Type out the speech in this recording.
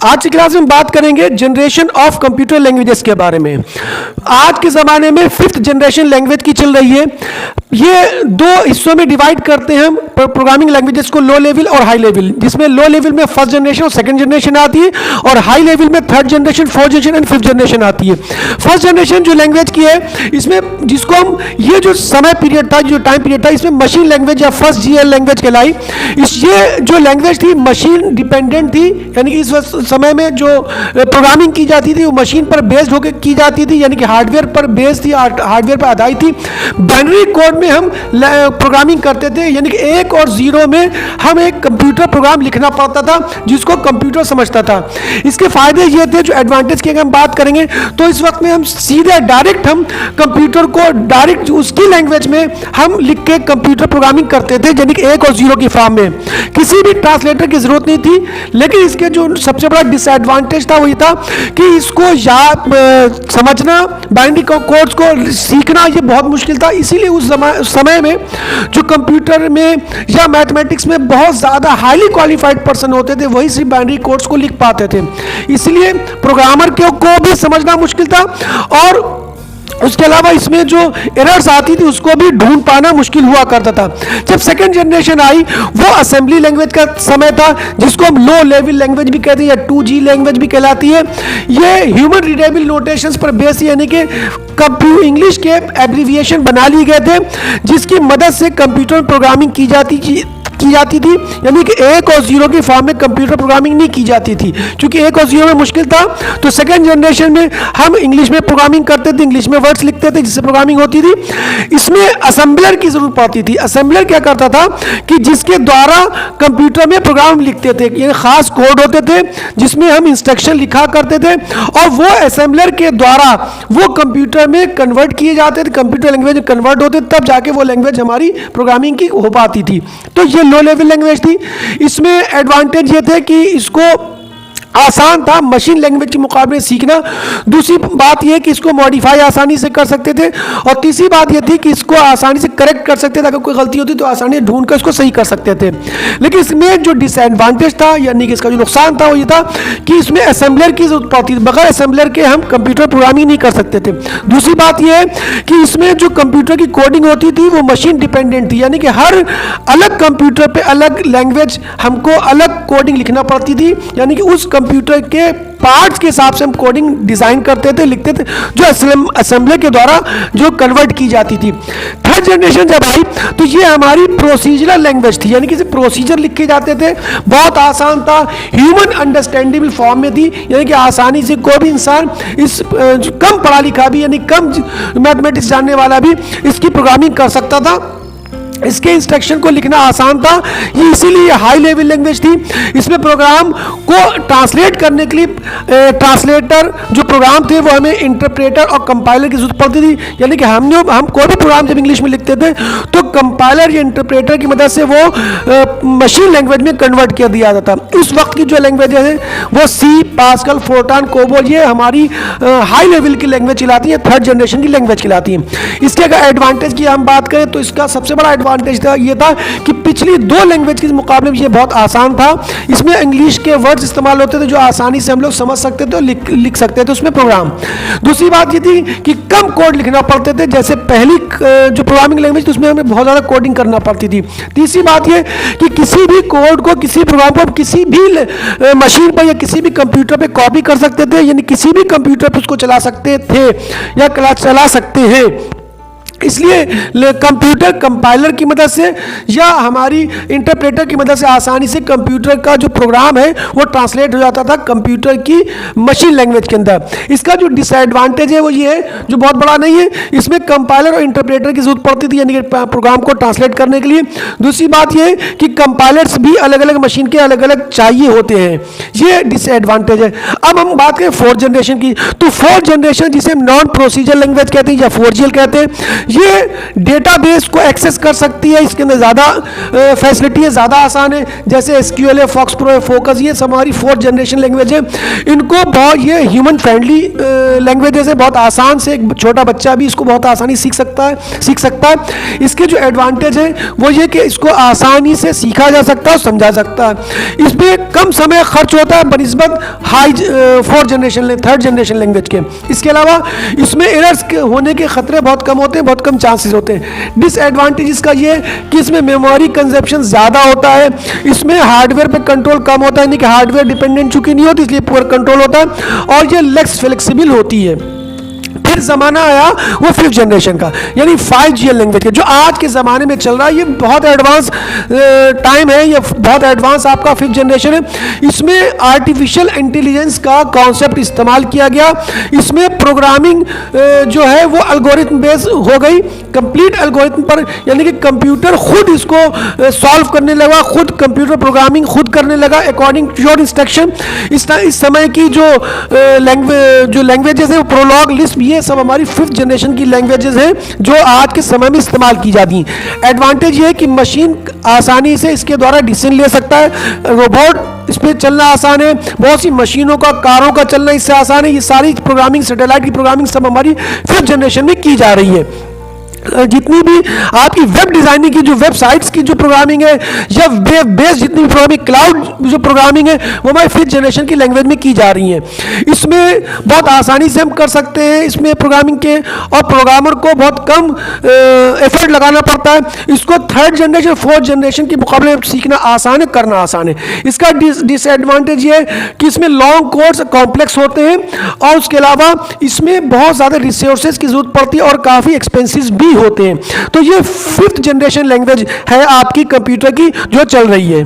आज की क्लास में बात करेंगे जनरेशन ऑफ कंप्यूटर लैंग्वेजेस के बारे में। आज के ज़माने में 5th जनरेशन लैंग्वेज की चल रही है। ये दो हिस्सों में डिवाइड करते हैं हम प्रोग्रामिंग लैंग्वेजेस को, लो लेवल और हाई लेवल, जिसमें लो लेवल में 1st जनरेशन और 2nd जनरेशन आती है और हाई लेवल में 3rd generation, 4th generation and 5th generation आती है। 1st जनरेशन जो लैंग्वेज की है, इसमें जिसको हम ये जो समय पीरियड था, जो टाइम पीरियड था, इसमें मशीन लैंग्वेज या फर्स्ट GL लैंग्वेज कहलाई। ये जो लैंग्वेज थी मशीन डिपेंडेंट थी, यानी कि इस समय में जो प्रोग्रामिंग की जाती थी वो मशीन पर बेस्ड होकर की जाती थी, यानी कि हार्डवेयर पर बेस्ड थी, हार्डवेयर पर आधारित थी। बाइनरी कोड में हम प्रोग्रामिंग करते थे, यानी कि 1 और 0 में हम एक कंप्यूटर प्रोग्राम लिखना पड़ता था जिसको कंप्यूटर समझता था। इसके फायदे ये थे, जो एडवांटेज की अगर हम बात करेंगे तो इस वक्त में हम सीधे डायरेक्ट हम कंप्यूटर को डायरेक्ट उसकी लैंग्वेज में हम लिख के कंप्यूटर प्रोग्रामिंग करते थे, यानी कि 1 और 0 की फॉर्म में। किसी भी ट्रांसलेटर की जरूरत नहीं थी। लेकिन इसके जो सबसे बड़ा डिसएडवांटेज था वो ये था कि इसको याद समझना, बाइनरी कोड्स को सीखना ये बहुत मुश्किल था। इसीलिए उस समय में जो कंप्यूटर में या मैथमेटिक्स में बहुत ज़्यादा हाईली क्वालिफाइड पर्सन होते थे वही सिर्फ बाइनरी कोड्स को लिख पाते थे। इसलिए प्रोग्रामर को भी समझना मुश्किल था और उसके अलावा इसमें जो एरर्स आती थी उसको भी ढूंढ पाना मुश्किल हुआ करता था। जब 2nd जनरेशन आई वो असेंबली लैंग्वेज का समय था, जिसको हम लो लेवल लैंग्वेज भी कहते हैं या 2G लैंग्वेज भी कहलाती है। ये ह्यूमन रीडेबल नोटेशंस पर बेस, यानी कि इंग्लिश के एब्रीविएशन बना लिए गए थे जिसकी मदद से कंप्यूटर में प्रोग्रामिंग की जाती थी, यानी कि 1 और 0 की फॉर्म में कंप्यूटर प्रोग्रामिंग नहीं की जाती थी। क्योंकि 1 और 0 में मुश्किल था तो 2nd जनरेशन में हम इंग्लिश में प्रोग्रामिंग करते थे, इंग्लिश में वर्ड्स लिखते थे जिससे प्रोग्रामिंग होती थी। इसमें असेंबलर की जरूरत पड़ती थी। असेंबलर क्या करता था कि जिसके द्वारा कंप्यूटर में प्रोग्राम लिखते थे, ये खास कोड होते थे जिसमें हम इंस्ट्रक्शन लिखा करते थे और वो असेंबलर के द्वारा वो कंप्यूटर में कन्वर्ट किए जाते थे, कंप्यूटर लैंग्वेज में कन्वर्ट होते, तब जाके वो लैंग्वेज हमारी प्रोग्रामिंग की हो पाती थी। तो ये लो लेवल लैंग्वेज थी। इसमें एडवांटेज ये थे कि इसको आसान था मशीन लैंग्वेज के मुकाबले सीखना। दूसरी बात यह कि इसको मॉडिफाई आसानी से कर सकते थे और तीसरी बात यह थी कि इसको आसानी से करेक्ट कर सकते थे। अगर कोई गलती होती तो आसानी से ढूंढ कर इसको सही कर सकते थे। लेकिन इसमें जो डिसएडवांटेज था, यानी कि इसका जो नुकसान था वो ये था कि इसमें असेंबलर की जरूरत पड़ती थी। बगैर असेंबलर के हम कंप्यूटर प्रोग्रामिंग नहीं कर सकते थे। दूसरी बात यह है कि इसमें जो कंप्यूटर की कोडिंग होती थी वो मशीन डिपेंडेंट थी, यानी कि हर अलग कंप्यूटर पर अलग लैंग्वेज हमको अलग कोडिंग लिखना पड़ती थी, यानी कि उस कंप्यूटर के पार्ट्स के हिसाब से हम कोडिंग डिजाइन करते थे, लिखते थे, जो असेंबलर के द्वारा जो कन्वर्ट की जाती थी। 3rd जनरेशन जब आई तो ये हमारी प्रोसीजरल लैंग्वेज थी, यानी कि प्रोसीजर लिखे जाते थे, बहुत आसान था, ह्यूमन अंडरस्टैंडेबल फॉर्म में थी, यानी कि आसानी से कोई भी इंसान इस कम पढ़ा लिखा भी, यानी कम मैथमेटिक्स जानने वाला भी इसकी प्रोग्रामिंग कर सकता था। इसके इंस्ट्रक्शन को लिखना आसान था, ये इसीलिए हाई लेवल लैंग्वेज थी। इसमें प्रोग्राम को ट्रांसलेट करने के लिए ट्रांसलेटर जो प्रोग्राम थे वो हमें इंटरप्रेटर और कंपाइलर की जरूरत पड़ती थी, यानी कि हम कोई भी प्रोग्राम जब इंग्लिश में लिखते थे तो कंपाइलर या इंटरप्रेटर की मदद से वो मशीन लैंग्वेज में कन्वर्ट कर दिया जाता था। उस वक्त की जो लैंग्वेज है वो सी, पास्कल, फोर्टान, कोबोल, ये हमारी हाई लेवल की लैंग्वेज कहलाती है, 3rd जनरेशन की लैंग्वेज कहलाती है। इसके अगर एडवांटेज की हम बात करें तो इसका सबसे बड़ा एडवांटेज ये था कि पिछली 2 लैंग्वेज के मुकाबले में ये बहुत आसान था। इसमें इंग्लिश के वर्ड्स इस्तेमाल होते थे जो आसानी से हम लोग समझ सकते थे और लिख सकते थे उसमें प्रोग्राम। दूसरी बात ये थी कि कम कोड लिखना पड़ते थे, जैसे पहली जो प्रोग्रामिंग लैंग्वेज थी उसमें हमें बहुत ज़्यादा कोडिंग करना पड़ती थी। तीसरी बात ये कि किसी भी कोड को, किसी प्रोग्राम को किसी भी मशीन पर या किसी भी कंप्यूटर पर कॉपी कर सकते थे, यानी किसी भी कंप्यूटर पर उसको चला सकते थे या चला सकते हैं। इसलिए कंप्यूटर कंपाइलर की मदद से या हमारी इंटरप्रेटर की मदद से आसानी से कंप्यूटर का जो प्रोग्राम है वो ट्रांसलेट हो जाता था कंप्यूटर की मशीन लैंग्वेज के अंदर। इसका जो डिसएडवांटेज है वो ये है, जो बहुत बड़ा नहीं है, इसमें कंपाइलर और इंटरप्रेटर की जरूरत पड़ती थी, यानी कि प्रोग्राम को ट्रांसलेट करने के लिए। दूसरी बात ये है कि कंपाइलर्स भी अलग अलग मशीन के अलग अलग चाहिए होते हैं, ये डिसएडवांटेज है। अब हम बात करें 4th जनरेशन की, तो 4th जनरेशन जिसे हम नॉन प्रोसीजर लैंग्वेज कहते हैं या 4GL कहते हैं, ये डेटाबेस को एक्सेस कर सकती है, इसके अंदर ज़्यादा फैसिलिटी है, ज़्यादा आसान है, जैसे SQL है, फॉक्स प्रो है, फोकस, ये सब हमारी 4th जनरेशन लैंग्वेज है। इनको बहुत, ये ह्यूमन फ्रेंडली लैंग्वेजेस है, बहुत आसान से एक छोटा बच्चा भी इसको बहुत आसानी सीख सकता है। इसके जो एडवांटेज है वो ये कि इसको आसानी से सीखा जा सकता है और समझा सकता है। इसमें कम समय खर्च होता है बनिस्बत high 4th generation 3rd generation language के। इसके अलावा इसमें एरर्स होने के खतरे बहुत कम होते हैं, बहुत कम चांसेस होते हैं। डिसएडवांटेज इसका ये कि इसमें मेमोरी कंजप्शन ज़्यादा होता है, इसमें हार्डवेयर पे कंट्रोल कम होता है, यानी कि हार्डवेयर डिपेंडेंट चूंकि नहीं होती इसलिए पूरा कंट्रोल होता है, और ये लेस फ्लेक्सिबल होती है। फिर ज़माना आया वो 5th जनरेशन का, यानी 5G लैंग्वेज के, जो आज के ज़माने में चल रहा है। ये बहुत एडवांस टाइम है, ये बहुत एडवांस आपका 5th जनरेशन है। इसमें आर्टिफिशियल इंटेलिजेंस का कॉन्सेप्ट इस्तेमाल किया गया। इसमें प्रोग्रामिंग जो है वो एल्गोरिथम बेस हो गई, कंप्लीट एल्गोरिथम पर, यानी कि कंप्यूटर खुद इसको सॉल्व करने लगा, खुद कंप्यूटर प्रोग्रामिंग खुद करने लगा अकॉर्डिंग टू योर इंस्ट्रक्शन। इस समय की जो लैंग्वेजेस है वो प्रोलॉग, लिस्प, ये सब हमारी 5th जनरेशन की लैंग्वेजेस हैं जो आज के समय में इस्तेमाल की जाती हैं। एडवांटेज ये है कि मशीन आसानी से इसके द्वारा डिसीजन ले सकता है, रोबोट इस पर चलना आसान है, बहुत सी मशीनों का, कारों का चलना इससे आसान है। ये सारी प्रोग्रामिंग, सैटेलाइट की प्रोग्रामिंग सब हमारी 5th जनरेशन में की जा रही है। जितनी भी आपकी वेब डिजाइनिंग की, जो वेबसाइट्स की जो प्रोग्रामिंग है, या वेब बेस्ड जितनी भी प्रोग्रामिंग, क्लाउड जो प्रोग्रामिंग है, वो हमारी 5th जनरेशन की लैंग्वेज में की जा रही है। इसमें बहुत आसानी से हम कर सकते हैं इसमें प्रोग्रामिंग के, और प्रोग्रामर को बहुत कम एफर्ट लगाना पड़ता है। इसको 3rd जनरेशन 4th जनरेशन के मुकाबले सीखना आसान है, करना आसान है। इसका डिसएडवांटेज ये है कि इसमें लॉन्ग कोड्स कॉम्प्लेक्स होते हैं, और उसके अलावा इसमें बहुत ज़्यादा रिसोर्सेज की जरूरत पड़ती है और काफ़ी एक्सपेंसिव भी होते हैं। तो ये 5th जनरेशन लैंग्वेज है आपकी कंप्यूटर की जो चल रही है।